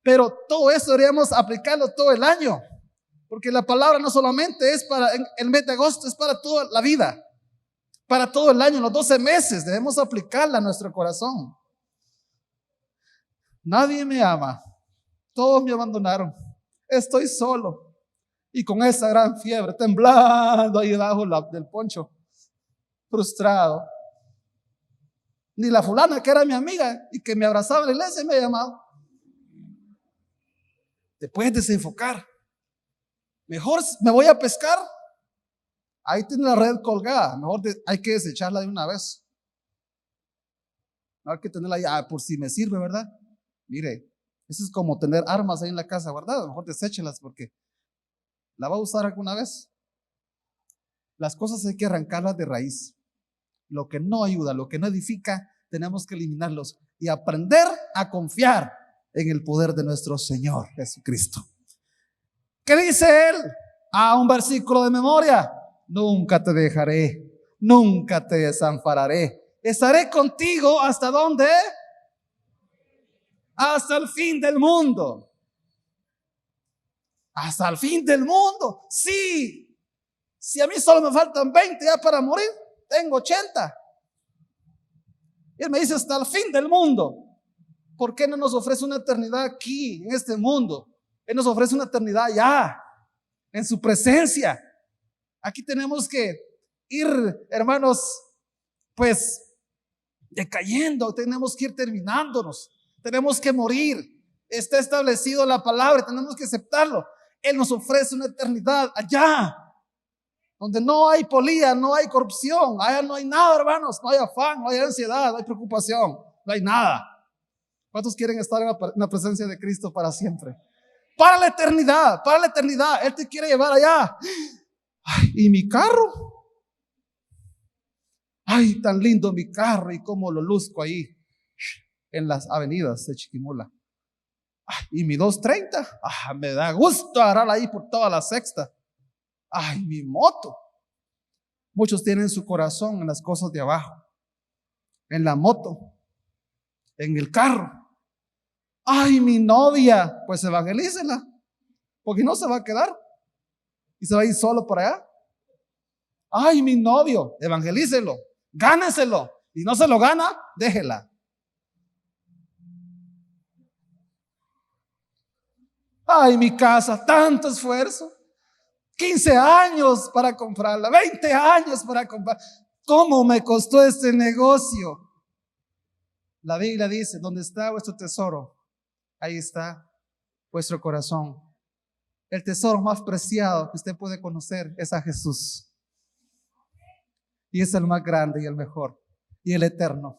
Pero todo eso deberíamos aplicarlo todo el año. Porque la palabra no solamente es para el mes de agosto, es para toda la vida. Para todo el año, los 12 meses, debemos aplicarla a nuestro corazón. Nadie me ama. Todos me abandonaron. Estoy solo. Y con esa gran fiebre, temblando ahí debajo del poncho, frustrado. Ni la fulana que era mi amiga y que me abrazaba en la iglesia me ha llamado. Te puedes desenfocar. Mejor me voy a pescar. Ahí tiene la red colgada. Mejor hay que desecharla de una vez. No hay que tenerla ahí por si me sirve, ¿verdad? Mire, eso es como tener armas ahí en la casa guardadas. Mejor deséchelas porque la va a usar alguna vez. Las cosas hay que arrancarlas de raíz. Lo que no ayuda, lo que no edifica, tenemos que eliminarlos y aprender a confiar en el poder de nuestro Señor Jesucristo. ¿Qué dice él? Un versículo de memoria. Nunca te dejaré, nunca te desampararé. Estaré contigo hasta ¿dónde? Hasta el fin del mundo. Hasta el fin del mundo. Sí. Si a mí solo me faltan 20 ya para morir, tengo 80. Y él me dice hasta el fin del mundo. ¿Por qué no nos ofrece una eternidad aquí, en este mundo? Él nos ofrece una eternidad allá, en su presencia. Aquí tenemos que ir, hermanos, pues decayendo, tenemos que ir terminándonos, tenemos que morir. Está establecido la palabra, tenemos que aceptarlo. Él nos ofrece una eternidad allá, donde no hay polía, no hay corrupción, allá no hay nada, hermanos, no hay afán, no hay ansiedad, no hay preocupación, no hay nada. ¿Cuántos quieren estar en la presencia de Cristo para siempre? Para la eternidad, para la eternidad. Él te quiere llevar allá. Ay, ¿y mi carro? Ay, tan lindo mi carro y cómo lo luzco ahí en las avenidas de Chiquimula. Ay, y mi 230, me da gusto agarrarla ahí por toda la sexta. Ay, mi moto. Muchos tienen su corazón en las cosas de abajo, en la moto, en el carro. Ay, mi novia, pues evangelícela, porque no se va a quedar y se va a ir solo por allá. Ay, mi novio, evangelícelo, gáneselo, y no se lo gana, déjela. Ay, mi casa, tanto esfuerzo, 15 años para comprarla, 20 años para comprarla. ¿Cómo me costó este negocio? La Biblia dice, donde está vuestro tesoro, ahí está vuestro corazón. El tesoro más preciado que usted puede conocer es a Jesús. Y es el más grande y el mejor y el eterno.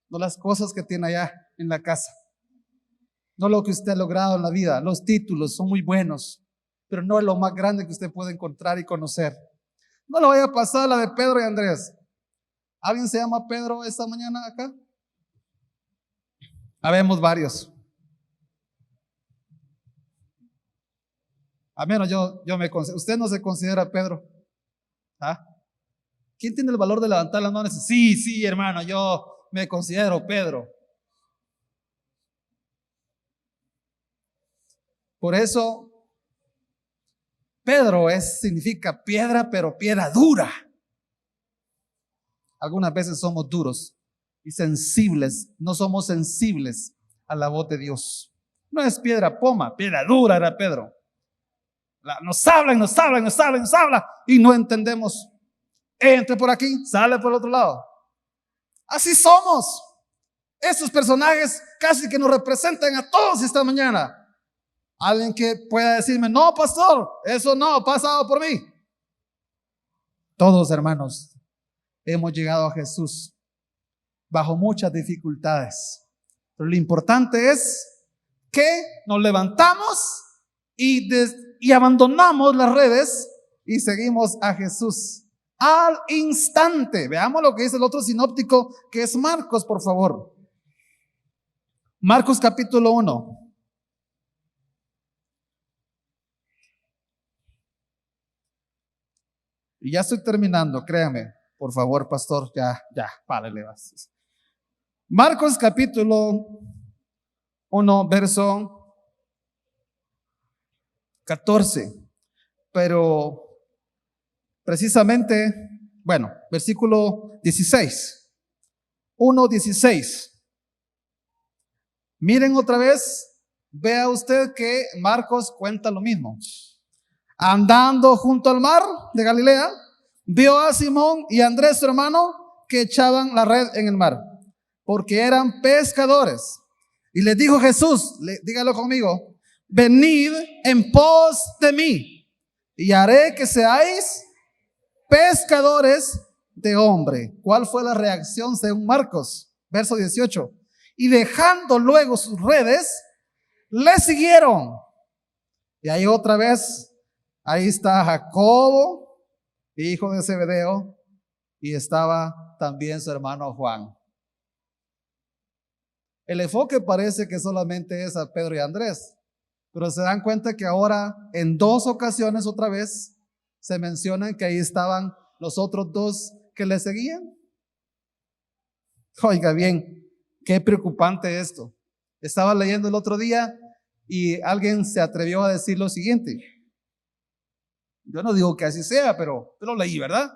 No las cosas que tiene allá en la casa. No lo que usted ha logrado en la vida. Los títulos son muy buenos. pero no es lo más grande que usted puede encontrar y conocer. No le vaya a pasar la de Pedro y Andrés. ¿Alguien se llama Pedro esta mañana acá? Habemos varios. A menos yo me considero. ¿Usted no se considera Pedro? ¿Ah? ¿Quién tiene el valor de levantar las manos? Sí, hermano, yo me considero Pedro. Por eso, Pedro significa piedra, pero piedra dura. Algunas veces somos duros y sensibles. No somos sensibles a la voz de Dios. No es piedra poma, piedra dura era Pedro. Nos habla y no entendemos. Entre por aquí, sale por el otro lado. Así somos. Estos personajes casi que nos representan a todos esta mañana. Alguien que pueda decirme, no, pastor, eso no ha pasado por mí. Todos, hermanos, hemos llegado a Jesús bajo muchas dificultades. Pero lo importante es que nos levantamos y abandonamos las redes y seguimos a Jesús al instante. Veamos lo que dice el otro sinóptico, que es Marcos, por favor. Marcos capítulo 1. Y ya estoy terminando, créame. Por favor, pastor, ya, párale. Marcos capítulo 1, verso 14. Pero precisamente, bueno, versículo 16. 1:16. Miren otra vez, vea usted que Marcos cuenta lo mismo. Andando junto al mar de Galilea, vio a Simón y Andrés su hermano que echaban la red en el mar, porque eran pescadores. Y les dijo Jesús, dígalo conmigo, venid en pos de mí y haré que seáis pescadores de hombre. ¿Cuál fue la reacción según Marcos? Verso 18. Y dejando luego sus redes, le siguieron. Y ahí otra vez, ahí está Jacobo, hijo de Zebedeo, y estaba también su hermano Juan. El enfoque parece que solamente es a Pedro y Andrés, pero se dan cuenta que ahora en 2 ocasiones otra vez se mencionan que ahí estaban los otros 2 que le seguían. Oiga bien, qué preocupante esto. Estaba leyendo el otro día y alguien se atrevió a decir lo siguiente. Yo no digo que así sea, pero lo leí, ¿verdad?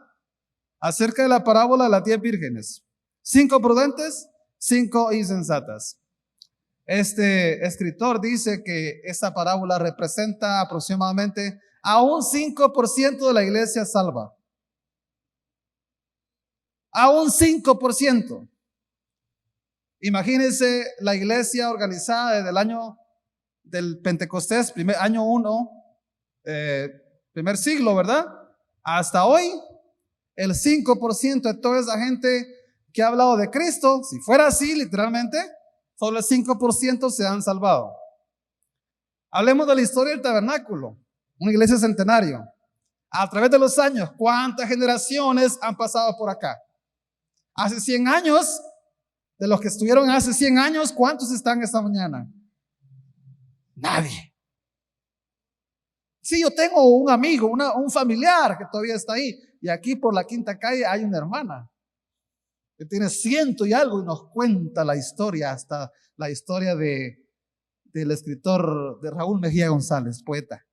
Acerca de la parábola de las 10 vírgenes. 5 prudentes, 5 insensatas. Este escritor dice que esta parábola representa aproximadamente a un 5% de la iglesia salva. A un 5%. Imagínense la iglesia organizada desde el año del Pentecostés, año 1, primer siglo, ¿verdad? Hasta hoy, el 5% de toda esa gente que ha hablado de Cristo, si fuera así literalmente, solo el 5% se han salvado. Hablemos de la historia del tabernáculo, una iglesia centenario. A través de los años, ¿cuántas generaciones han pasado por acá? Hace 100 años, de los que estuvieron hace 100 años, ¿cuántos están esta mañana? Nadie. Sí, yo tengo un amigo, un familiar que todavía está ahí. Y aquí por la Quinta Calle hay una hermana que tiene 100 y algo y nos cuenta la historia, hasta la historia del escritor de Raúl Mejía González, poeta.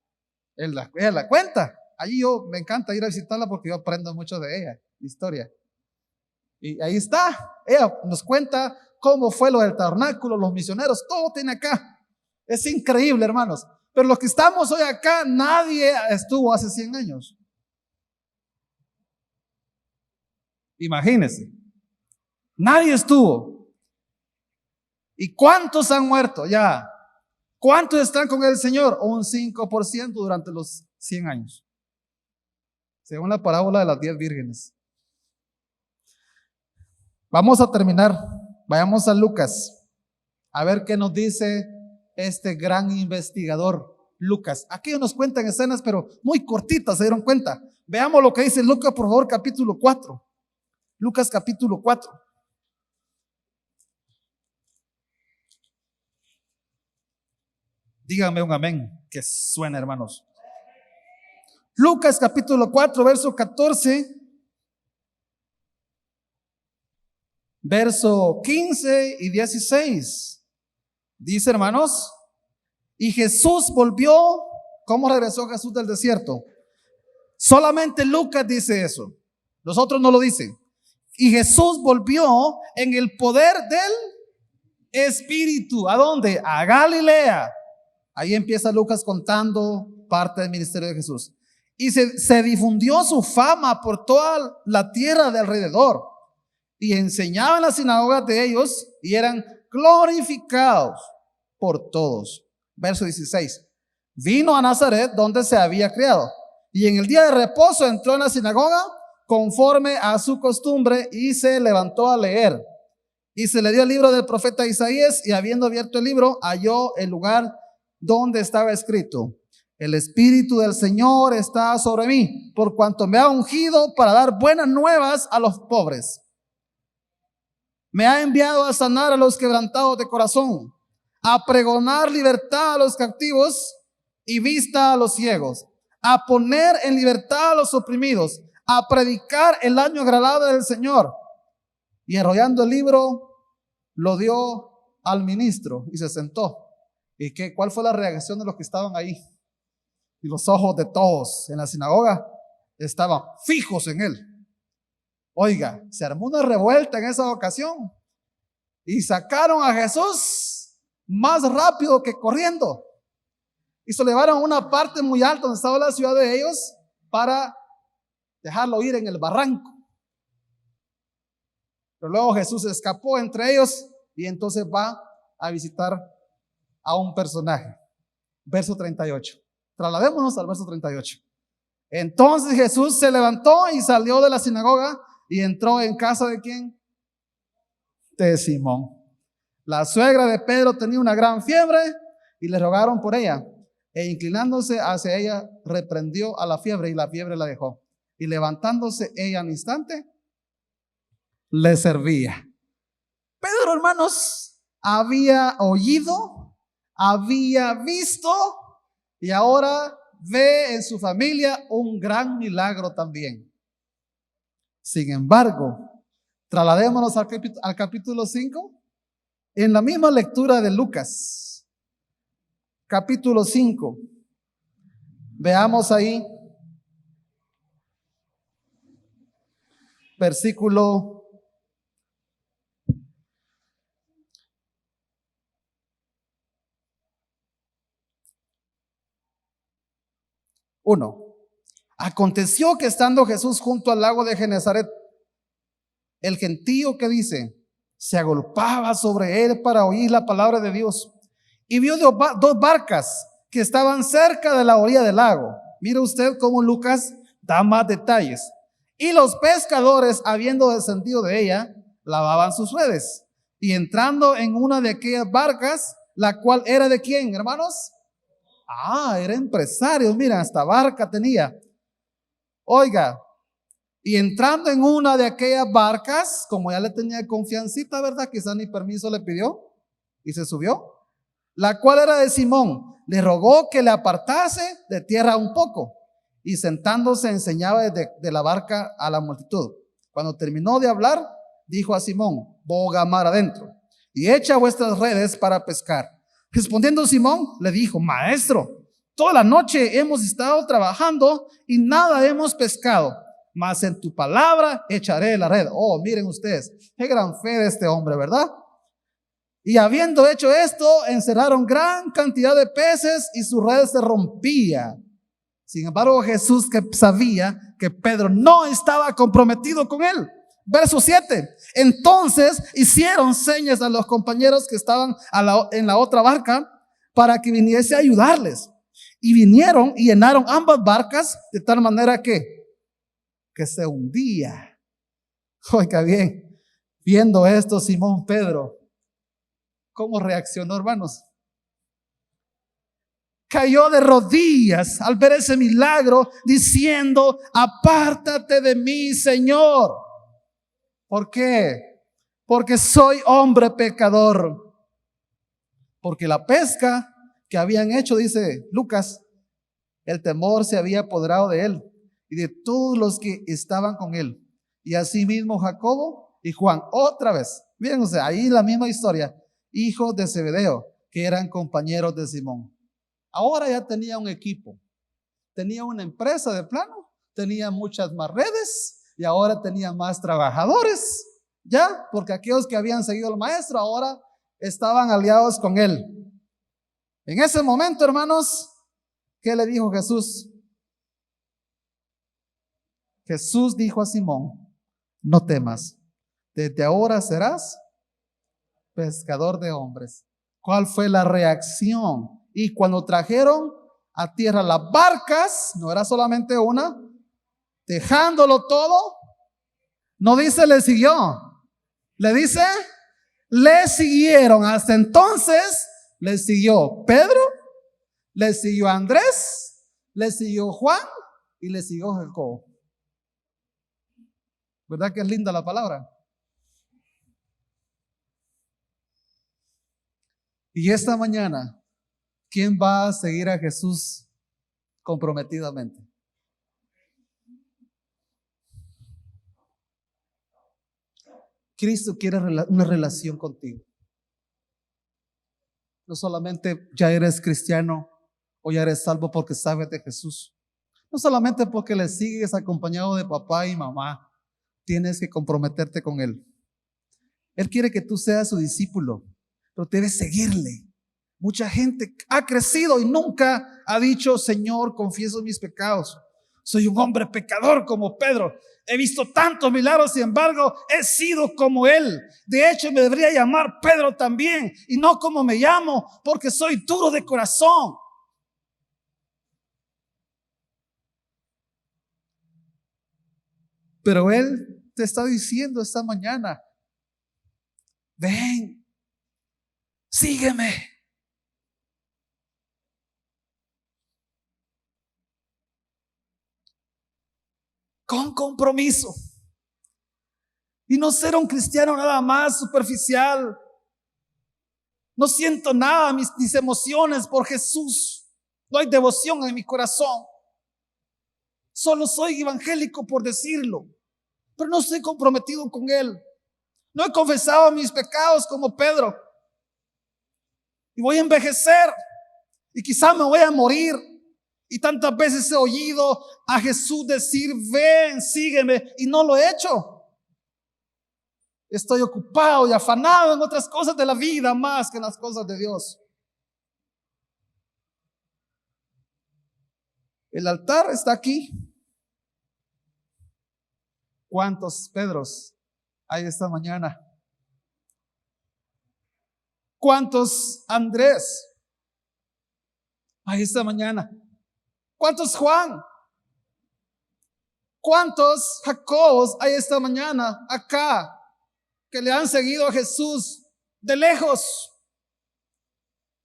Ella la cuenta. Allí me encanta ir a visitarla porque yo aprendo mucho de ella, la historia. Y ahí está. Ella nos cuenta cómo fue lo del tabernáculo, los misioneros, todo tiene acá. Es increíble, hermanos. Pero los que estamos hoy acá, nadie estuvo hace 100 años. Imagínense. Nadie estuvo. ¿Y cuántos han muerto ya? ¿Cuántos están con el Señor? Un 5% durante los 100 años. Según la parábola de las 10 vírgenes. Vamos a terminar. Vayamos a Lucas. A ver qué nos dice este gran investigador. Lucas. Aquí nos cuentan escenas, pero muy cortitas, ¿se dieron cuenta? Veamos lo que dice Lucas, por favor, capítulo 4. Lucas capítulo 4. Díganme un amén, que suena, hermanos. Lucas capítulo 4, verso 14, verso 15 y 16. Dice, hermanos, y Jesús volvió. ¿Cómo regresó Jesús del desierto? Solamente Lucas dice eso. Los otros no lo dicen. Y Jesús volvió en el poder del Espíritu. ¿A dónde? A Galilea. Ahí empieza Lucas contando parte del ministerio de Jesús. Y se difundió su fama por toda la tierra de alrededor. Y enseñaba en las sinagogas de ellos y eran glorificados por todos. Verso 16. Vino a Nazaret, donde se había criado. Y en el día de reposo entró en la sinagoga conforme a su costumbre y se levantó a leer. Y se le dio el libro del profeta Isaías, y habiendo abierto el libro, halló el lugar donde estaba escrito: el Espíritu del Señor está sobre mí, por cuanto me ha ungido para dar buenas nuevas a los pobres. Me ha enviado a sanar a los quebrantados de corazón, a pregonar libertad a los cautivos y vista a los ciegos, a poner en libertad a los oprimidos, a predicar el año agradable del Señor. Y enrollando el libro, lo dio al ministro y se sentó. ¿Y cuál fue la reacción de los que estaban ahí? Y los ojos de todos en la sinagoga estaban fijos en él. Oiga, se armó una revuelta en esa ocasión y sacaron a Jesús más rápido que corriendo y se lo llevaron a una parte muy alta donde estaba la ciudad de ellos para dejarlo ir en el barranco. Pero luego Jesús escapó entre ellos y entonces va a visitar a un personaje. Verso 38. Trasladémonos al verso 38. Entonces Jesús se levantó y salió de la sinagoga y entró en casa ¿de quién? De Simón. La suegra de Pedro tenía una gran fiebre y le rogaron por ella. E inclinándose hacia ella, reprendió a la fiebre y la fiebre la dejó. Y levantándose ella al instante, le servía. Pedro, hermanos, había oído, había visto y ahora ve en su familia un gran milagro también. Sin embargo, trasladémonos al capítulo 5, en la misma lectura de Lucas, capítulo 5. Veamos ahí, versículo 1. Aconteció que estando Jesús junto al lago de Genezaret, el gentío, que dice, se agolpaba sobre él para oír la palabra de Dios, y vio dos barcas que estaban cerca de la orilla del lago. Mire usted cómo Lucas da más detalles. Y los pescadores, habiendo descendido de ella, lavaban sus redes. Y entrando en una de aquellas barcas, la cual era ¿de quién, hermanos? Era empresario, mira, hasta barca tenía. Oiga, y entrando en una de aquellas barcas, como ya le tenía confiancita, ¿verdad? Quizás ni permiso le pidió y se subió, la cual era de Simón. Le rogó que le apartase de tierra un poco, y sentándose enseñaba de la barca a la multitud. Cuando terminó de hablar, dijo a Simón: boga mar adentro y echa vuestras redes para pescar. Respondiendo Simón, le dijo: Maestro, toda la noche hemos estado trabajando y nada hemos pescado, mas en tu palabra echaré la red. Miren ustedes, qué gran fe de este hombre, ¿verdad? Y habiendo hecho esto, encerraron gran cantidad de peces y su red se rompía. Sin embargo, Jesús, que sabía que Pedro no estaba comprometido con él. Verso 7. Entonces hicieron señas a los compañeros que estaban en la otra barca para que viniese a ayudarles. Y vinieron y llenaron ambas barcas de tal manera que se hundía. Oiga bien, viendo esto, Simón Pedro, ¿cómo reaccionó, hermanos? cayó de rodillas al ver ese milagro, diciendo: apártate de mí, Señor. ¿Por qué? Porque soy hombre pecador. Porque la pesca que habían hecho, dice Lucas, el temor se había apoderado de él y de todos los que estaban con él. Y asimismo Jacobo y Juan, otra vez, fíjense, ahí la misma historia, hijos de Zebedeo, que eran compañeros de Simón. Ahora ya tenía un equipo, tenía una empresa de plano, tenía muchas más redes y ahora tenía más trabajadores, ya, porque aquellos que habían seguido al maestro ahora estaban aliados con él. En ese momento, hermanos, ¿qué le dijo Jesús? Jesús dijo a Simón: no temas, desde ahora serás pescador de hombres. ¿Cuál fue la reacción? Y cuando trajeron a tierra las barcas, no era solamente una, dejándolo todo, no dice le siguió, le dice le siguieron. Hasta entonces le siguió Pedro, le siguió Andrés, le siguió Juan y le siguió Jacobo. ¿Verdad que es linda la palabra? Y esta mañana, ¿quién va a seguir a Jesús comprometidamente? Cristo quiere una relación contigo. No solamente ya eres cristiano o ya eres salvo porque sabes de Jesús. No solamente porque le sigues acompañado de papá y mamá. Tienes que comprometerte con Él. Él quiere que tú seas su discípulo, pero debes seguirle. Mucha gente ha crecido y nunca ha dicho: Señor, confieso mis pecados. Soy un hombre pecador como Pedro. He visto tantos milagros, sin embargo, he sido como él. De hecho, me debería llamar Pedro también, y no como me llamo, porque soy duro de corazón. Pero Él te está diciendo esta mañana: ven, sígueme. Con compromiso. Y no ser un cristiano nada más superficial. No siento nada, mis emociones por Jesús. No hay devoción en mi corazón. Solo soy evangélico por decirlo, pero no estoy comprometido con Él. No he confesado mis pecados como Pedro. Y voy a envejecer. Y quizá me voy a morir. Y tantas veces he oído a Jesús decir: ven, sígueme, y no lo he hecho. Estoy ocupado y afanado en otras cosas de la vida más que en las cosas de Dios. El altar está aquí. ¿Cuántos Pedros hay esta mañana? ¿Cuántos Andrés hay esta mañana? ¿Cuántos Juan? ¿Cuántos Jacobos hay esta mañana acá que le han seguido a Jesús de lejos?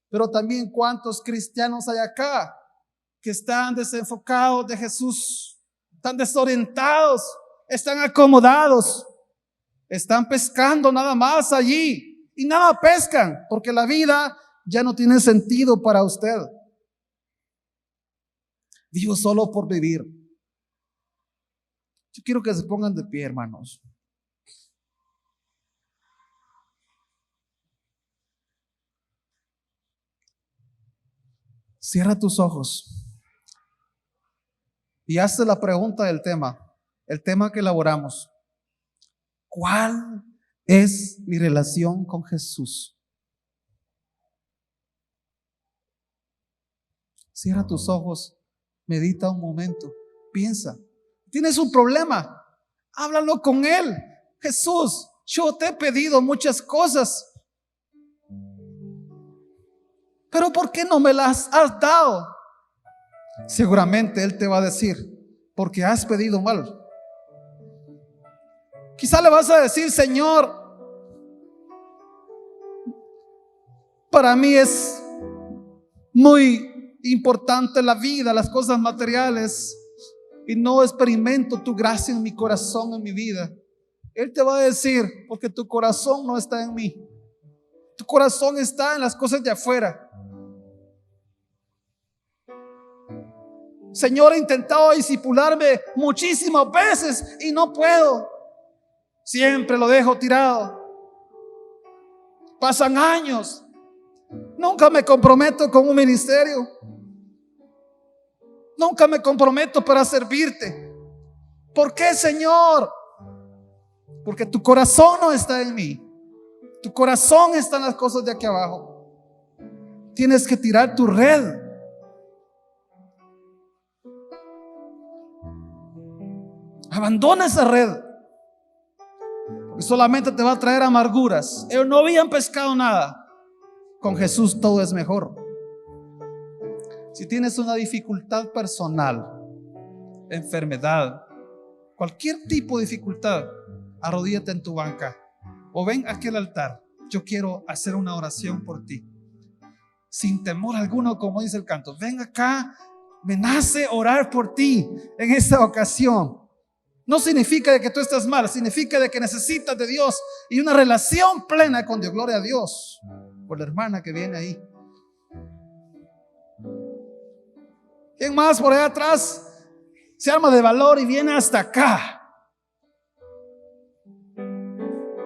Pero también ¿cuántos cristianos hay acá que están desenfocados de Jesús? Están desorientados, están acomodados, están pescando nada más allí y nada pescan, porque la vida ya no tiene sentido para usted. Vivo solo por vivir. Yo quiero que se pongan de pie, hermanos. Cierra tus ojos y hazte la pregunta del tema, el tema que elaboramos. ¿Cuál es mi relación con Jesús? Cierra tus ojos, medita un momento, piensa. ¿Tienes un problema? Háblalo con Él. Jesús, yo te he pedido muchas cosas, pero ¿por qué no me las has dado? Seguramente Él te va a decir: porque has pedido mal. Quizá le vas a decir: Señor, para mí es muy importante la vida, las cosas materiales, y no experimento tu gracia en mi corazón, en mi vida, Él te va a decir, porque tu corazón no está en mí, tu corazón está en las cosas de afuera. Señor, he intentado discipularme muchísimas veces y no puedo. Siempre lo dejo tirado. Pasan años. Nunca me comprometo con un ministerio. Nunca me comprometo para servirte. ¿Por qué, Señor? Porque tu corazón no está en mí. Tu corazón está en las cosas de aquí abajo. Tienes que tirar tu red. Abandona esa red, porque solamente te va a traer amarguras. Ellos no habían pescado nada. Con Jesús todo es mejor. Si tienes una dificultad personal, enfermedad, cualquier tipo de dificultad, arrodíllate en tu banca o ven aquí al altar. Yo quiero hacer una oración por ti, sin temor alguno, como dice el canto. Ven acá, me nace orar por ti en esta ocasión. No significa de que tú estás mal, significa de que necesitas de Dios y una relación plena con Dios. Gloria a Dios por la hermana que viene ahí. ¿Quién más por allá atrás se arma de valor y viene hasta acá?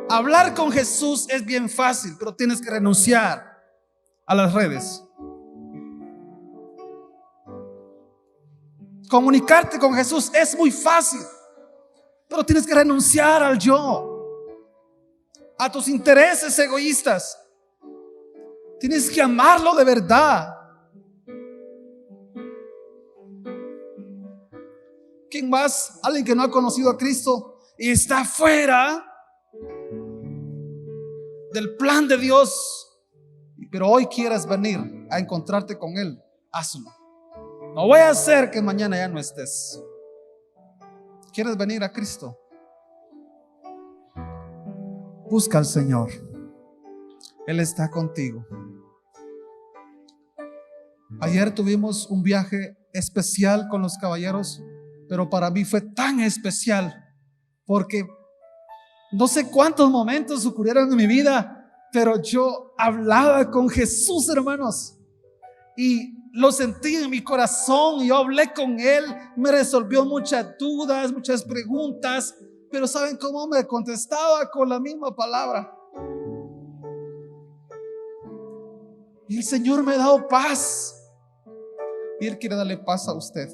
Hablar con Jesús es bien fácil, pero tienes que renunciar a las redes. Comunicarte con Jesús es muy fácil, pero tienes que renunciar al yo, a tus intereses egoístas. Tienes que amarlo de verdad. ¿Quién más? Alguien que no ha conocido a Cristo y está fuera del plan de Dios, pero hoy quieres venir a encontrarte con Él. Hazlo. No voy a hacer que mañana ya no estés. ¿Quieres venir a Cristo? Busca al Señor. Él está contigo. Ayer tuvimos un viaje especial con los caballeros, pero para mí fue tan especial porque no sé cuántos momentos ocurrieron en mi vida, pero yo hablaba con Jesús, hermanos, y lo sentí en mi corazón. Yo hablé con Él, me resolvió muchas dudas, muchas preguntas, pero ¿saben cómo me contestaba? Con la misma palabra. Y el Señor me ha dado paz, y Él quiere darle paz a usted,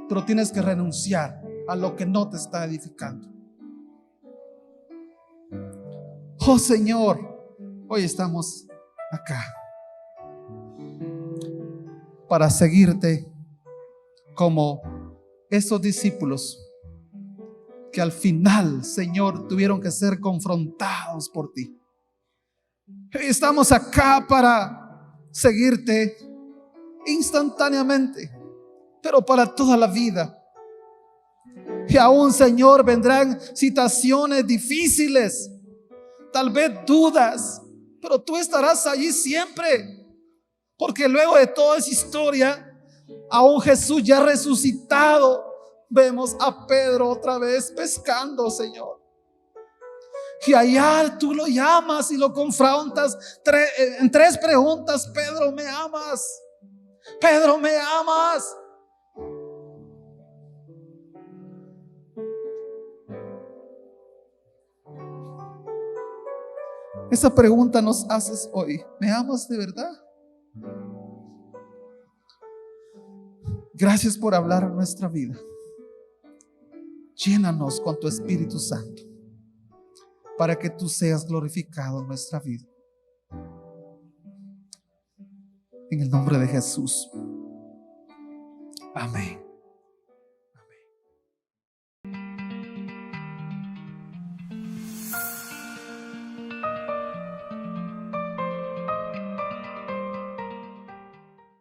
pero tienes que renunciar a lo que no te está edificando. Oh Señor, hoy estamos acá para seguirte como esos discípulos que al final, Señor, tuvieron que ser confrontados por ti. Hoy estamos acá para seguirte instantáneamente, pero para toda la vida. Y aún, Señor, vendrán situaciones difíciles, tal vez dudas, pero tú estarás allí siempre. Porque luego de toda esa historia, aún Jesús ya resucitado, vemos a Pedro otra vez pescando, Señor. Y allá tú lo llamas y lo confrontas en tres preguntas. Pedro, ¿me amas? Pedro, ¿me amas? Esa pregunta nos haces hoy. ¿Me amas de verdad? Gracias por hablar a nuestra vida. Llénanos con tu Espíritu Santo para que tú seas glorificado en nuestra vida. En el nombre de Jesús. Amén.